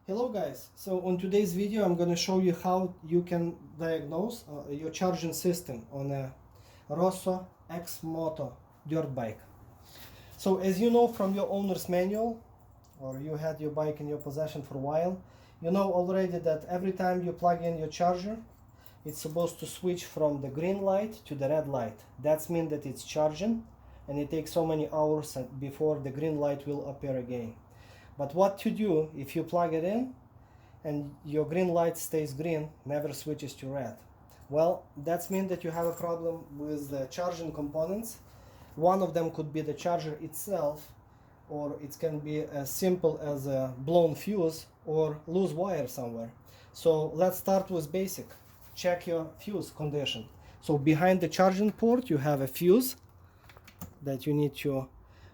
Hello guys, so on today's video I'm going to show you how you can diagnose your charging system on a Rosso X Moto dirt bike. So as you know from your owner's manual, or you had your bike in your possession for a while, you know already that every time you plug in your charger, it's supposed to switch from the green light to the red light. That means that it's charging, and it takes so many hours before the green light will appear again. But what to do if you plug it in and your green light stays green, never switches to red? Well, that means that you have a problem with the charging components. One of them could be the charger itself, or it can be as simple as a blown fuse or loose wire somewhere. So let's start with basic. Check your fuse condition. So behind the charging port you have a fuse that you need to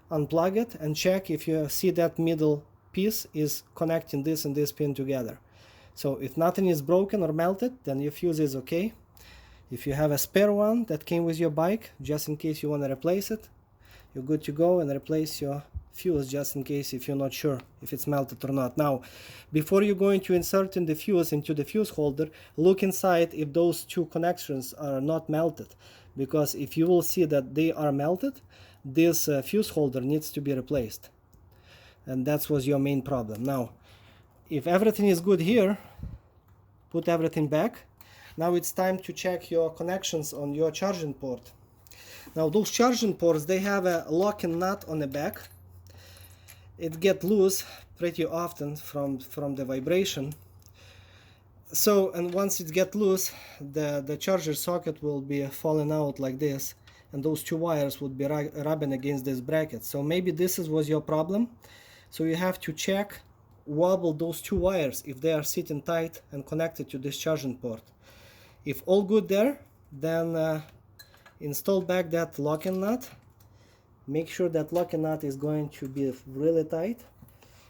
unplug it and check if you see that middle piece is connecting this and this pin together. So if nothing is broken or melted, then your fuse is okay. If you have a spare one that came with your bike, just in case you want to replace it, you're good to go and replace your fuse just in case if you're not sure if it's melted or not. Now, before you're going to insert in the fuse into the fuse holder, look inside if those two connections are not melted, because if you will see that they are melted, this fuse holder needs to be replaced, and that was your main problem. Now, if everything is good here, put everything back. Now it's time to check your connections on your charging port. Now those charging ports, they have a locking nut on the back. It gets loose pretty often from the vibration. So, and once it gets loose, the charger socket will be falling out like this, and those two wires would be rubbing against this bracket. So maybe this was your problem. So you have to check, wobble those two wires if they are sitting tight and connected to this charging port. If all good there, then install back that locking nut. Make sure that locking nut is going to be really tight.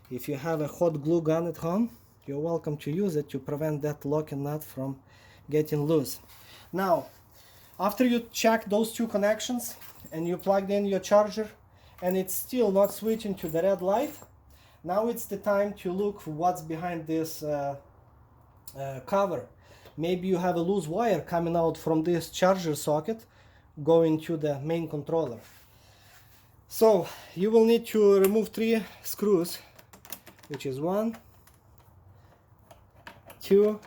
If you have a hot glue gun at home, you're welcome to use it to prevent that locking nut from getting loose. Now, after you check those two connections and you plugged in your charger and it's still not switching to the red light, now it's the time to look for what's behind this cover. Maybe you have a loose wire coming out from this charger socket going to the main controller. So you will need to remove 3 screws, which is 1, 2,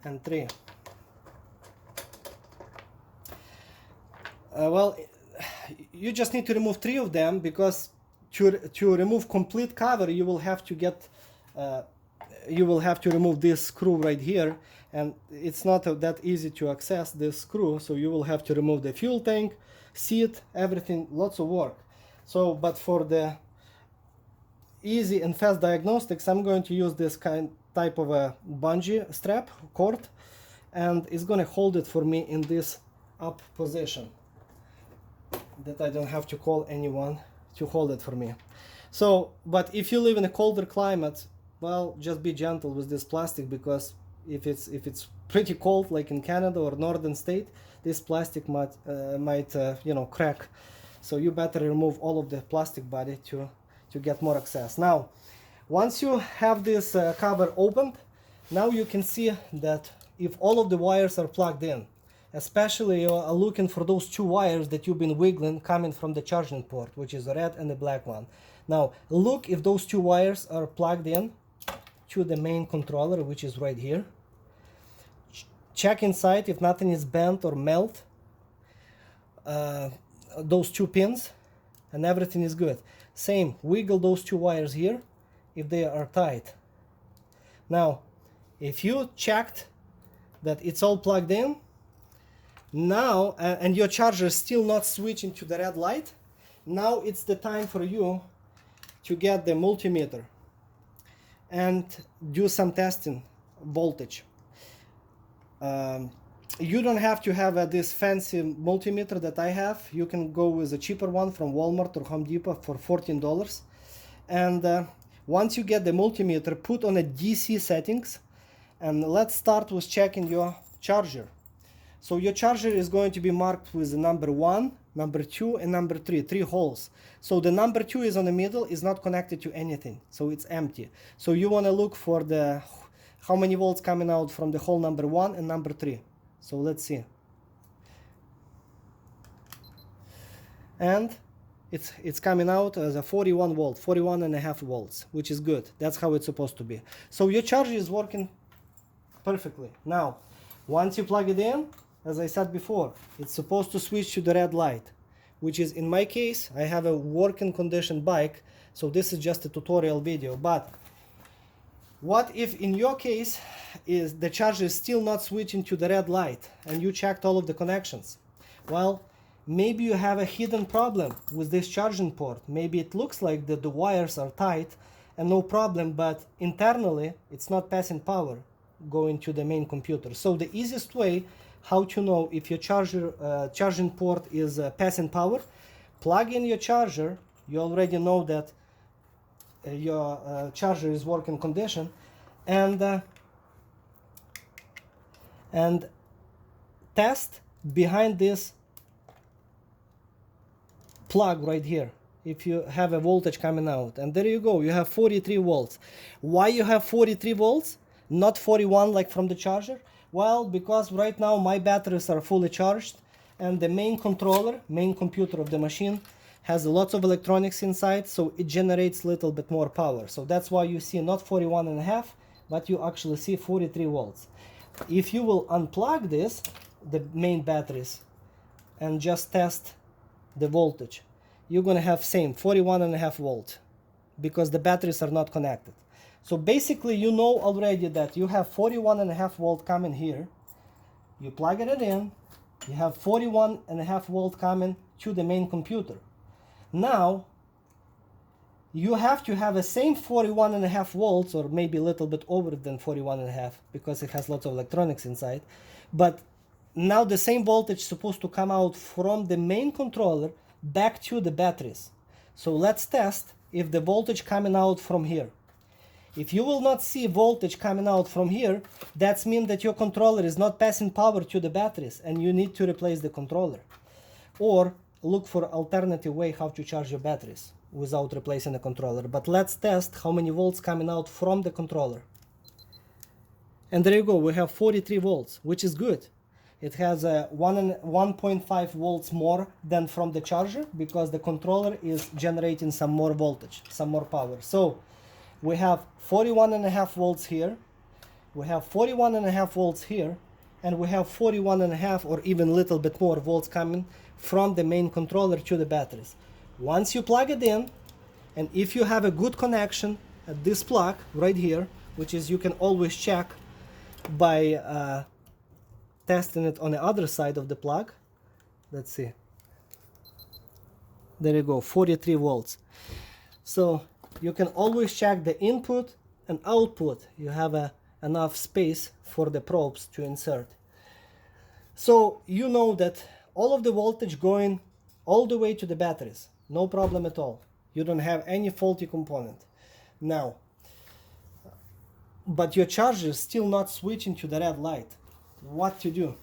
and 3. Well, you just need to remove 3 of them, because to remove complete cover you will have to get remove this screw right here, and it's not that easy to access this screw, so you will have to remove the fuel tank, seat, everything, lots of work. So, but for the easy and fast diagnostics, I'm going to use this type of a bungee strap cord, and it's going to hold it for me in this up position, that I don't have to call anyone to hold it for me. So, but if you live in a colder climate, well, just be gentle with this plastic, because if it's pretty cold like in Canada or northern state, this plastic might crack. So you better remove all of the plastic body to get more access. Now, once you have this cover opened, now you can see that if all of the wires are plugged in, especially you are looking for those 2 wires that you've been wiggling coming from the charging port, which is the red and the black one. Now look if those 2 wires are plugged in to the main controller, which is right here. Check inside if nothing is bent or melt those 2 pins, and everything is good. Same, wiggle those 2 wires here if they are tight. Now if you checked that it's all plugged in now, and your charger is still not switching to the red light, now it's the time for you to get the multimeter and do some testing voltage. You don't have to have this fancy multimeter that I have. You can go with a cheaper one from Walmart or Home Depot for $14. And once you get the multimeter, put on a DC settings, and let's start with checking your charger. So your charger is going to be marked with the number 1 number 2, and number 3, 3 holes. So the number 2 is on the middle, is not connected to anything, so it's empty. So you want to look for the how many volts coming out from the hole number 1 and number 3. So let's see. And it's coming out as a 41 volt, 41.5 volts, which is good. That's how it's supposed to be. So your charger is working perfectly. Now, once you plug it in, as I said before, it's supposed to switch to the red light, which is, in my case, I have a working condition bike, so this is just a tutorial video. But what if in your case is the charger is still not switching to the red light and you checked all of the connections? Well, maybe you have a hidden problem with this charging port. Maybe it looks like that the wires are tight and no problem, but internally it's not passing power going to the main computer. So the easiest way how to know if your charging port is passing power, plug in your charger. You already know that your charger is working condition, and test behind this plug right here if you have a voltage coming out, and there you go, you have 43 volts. Why you have 43 volts, not 41 like from the charger? Well, because right now my batteries are fully charged and the main controller, main computer of the machine, has lots of electronics inside, so it generates a little bit more power. So that's why you see not 41.5, but you actually see 43 volts. If you will unplug this, the main batteries, and just test the voltage, you're gonna have same 41.5 volt, because the batteries are not connected. So basically you know already that you have 41.5 volt coming here, you plug it in, you have 41.5 volt coming to the main computer. Now you have to have the same 41.5 volts, or maybe a little bit over than 41.5, because it has lots of electronics inside, but now the same voltage is supposed to come out from the main controller back to the batteries. So let's test if the voltage coming out from here. If you will not see voltage coming out from here, that means that your controller is not passing power to the batteries and you need to replace the controller. Or look for alternative way how to charge your batteries without replacing the controller. But let's test how many volts coming out from the controller. And there you go, we have 43 volts, which is good. It has a 1.5 volts more than from the charger, because the controller is generating some more voltage, some more power. So we have 41.5 volts here, we have 41.5 volts here, and we have 41.5 or even a little bit more volts coming from the main controller to the batteries. Once you plug it in, and if you have a good connection at this plug right here, which is you can always check by testing it on the other side of the plug. Let's see. There you go, 43 volts. So you can always check the input and output. You have enough space for the probes to insert. So you know that all of the voltage going all the way to the batteries. No problem at all. You don't have any faulty component. Now, but your charger is still not switching to the red light. What to do?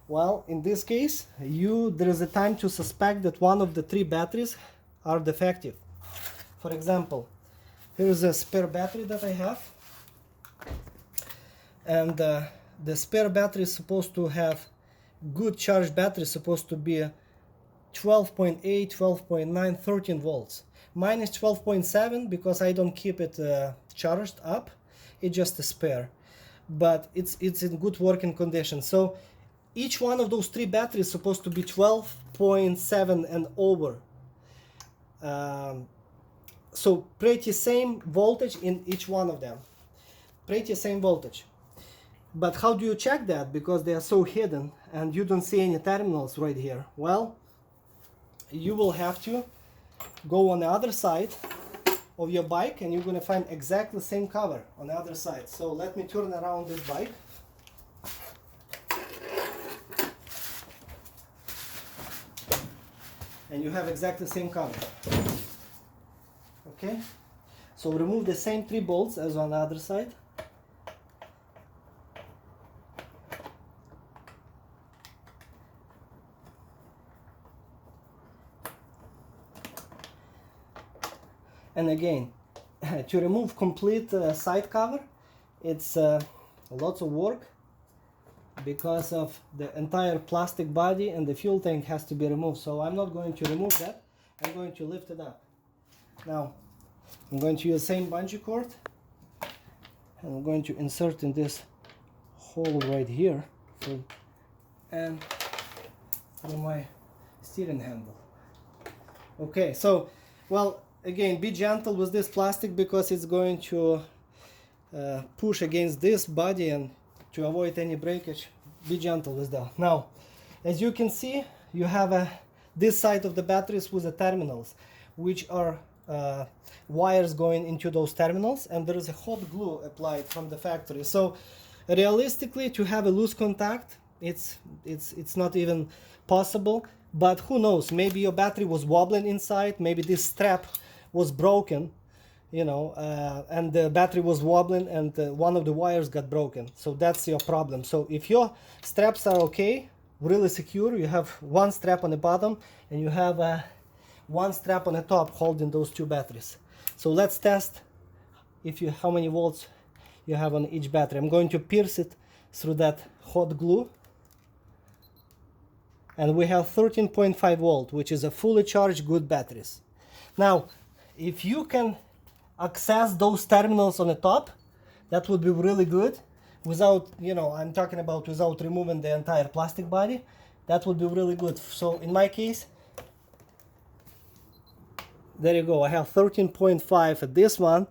Well, in this case, there is a time to suspect that one of the 3 batteries are defective. For example, here is a spare battery that I have, and the spare battery is supposed to have good charged battery, supposed to be 12.8, 12.9, 13 volts. Mine is 12.7 because I don't keep it charged up. It's just a spare, but it's in good working condition. So each one of those 3 batteries is supposed to be 12.7 and over. So pretty same voltage in each one of them. Pretty same voltage. But how do you check that? Because they are so hidden and you don't see any terminals right here. Well, you will have to go on the other side of your bike and you're going to find exactly the same cover on the other side. So let me turn around this bike. And you have exactly the same cover. Okay? So remove the same 3 bolts as on the other side. And again, to remove complete side cover, it's lots of work because of the entire plastic body, and the fuel tank has to be removed. So I'm not going to remove that. I'm going to lift it up. Now I'm going to use the same bungee cord, and I'm going to insert in this hole right here and for my steering handle. Okay, so well, again, be gentle with this plastic because it's going to push against this body, and to avoid any breakage, be gentle with that. Now, as you can see, you have this side of the batteries with the terminals, which are wires going into those terminals, and there is a hot glue applied from the factory. So realistically, to have a loose contact, it's not even possible. But who knows, maybe your battery was wobbling inside, maybe this strap was broken, you know, and the battery was wobbling, and one of the wires got broken. So that's your problem. So if your straps are okay, really secure, you have one strap on the bottom and you have one strap on the top holding those two batteries. So let's test how many volts you have on each battery. I'm going to pierce it through that hot glue, and we have 13.5 volt, which is a fully charged good batteries. Now, if you can access those terminals on the top, that would be really good, without, you know, I'm talking about without removing the entire plastic body. That would be really good. So in my case, there you go, I have 13.5 at this one,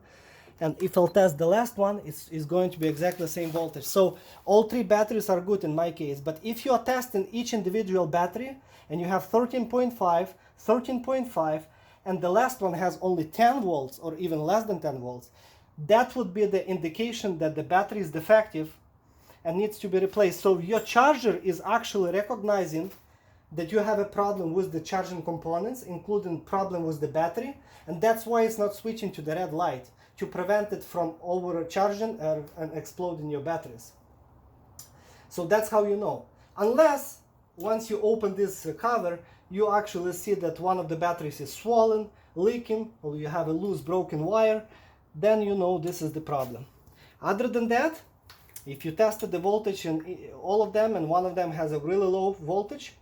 and if I'll test the last one, it's going to be exactly the same voltage. So all three batteries are good in my case. But if you are testing each individual battery and you have 13.5, 13.5, and the last one has only 10 volts or even less than 10 volts, that would be the indication that the battery is defective and needs to be replaced. So your charger is actually recognizing that you have a problem with the charging components, including problem with the battery, and that's why it's not switching to the red light, to prevent it from overcharging and exploding your batteries. So that's how you know. Unless once you open this cover, you actually see that one of the batteries is swollen, leaking, or you have a loose broken wire, then you know this is the problem. Other than that, if you tested the voltage in all of them and one of them has a really low voltage,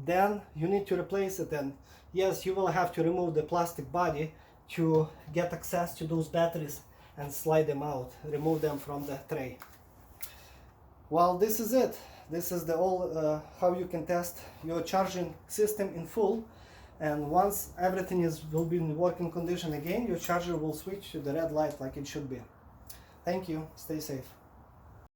then you need to replace it. And yes, you will have to remove the plastic body to get access to those batteries and slide them out, remove them from the tray. Well, this is it. This is the all how you can test your charging system in full. And once everything will be in working condition again, your charger will switch to the red light like it should be. Thank you. Stay safe.